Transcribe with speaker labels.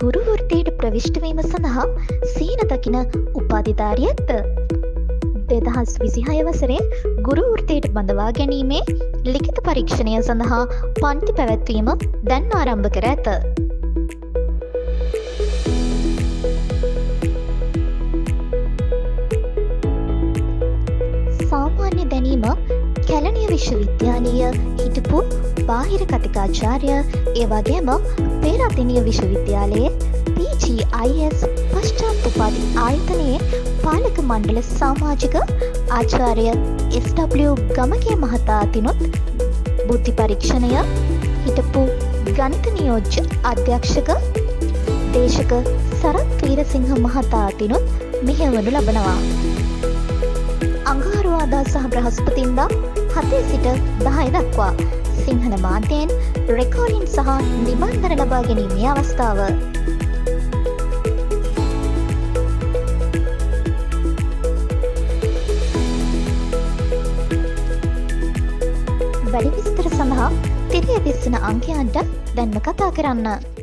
Speaker 1: ගුරු වෘත්තියට ප්‍රවිෂ්ඨ වීම සඳහා සීන දකින උපාධිධාරියෙක්ද? 2026 වසරේ ගුරු වෘත්තියට බඳවා ගැනීමේ ලිඛිත පරීක්ෂණය සඳහා පන්ති පැවැත්වීම දැන් ආරම්භ කර ඇත. සාමාන්‍ය දැනීම කැලණිය විශ්වවිද්‍යාලීය හිටපු බාහිර කතිකාචාර්ය ඒ වගේම පේරාදෙණිය විශ්වවිද්‍යාලයේ PGIS පශ්චාත් උපාධි ආයතනයේ පාලක මණ්ඩල සමාජික ආචාර්ය SW ගමගේ මහතා අතිනුත් බුද්ධි පරීක්ෂණය හිටපු ගණිත නියෝජ්‍ය අධ්‍යක්ෂක දේශක සරත් වීරසිංහ මහතා අතිනුත් මෙහෙයවනු ලබනවා. අඟහරුවාදා සහ බ්‍රහස්පතින්දා 7 සිට 10 දක්වා සිංහල මාධ්‍යයෙන් රෙකෝඩින් සහ නිබන්ධන ලබා ගැනීමේ අවස්ථාව. වැඩි විස්තර සඳහා තිරිය දිස්සන අංකයන්ට දැන්ම කතා කරන්න.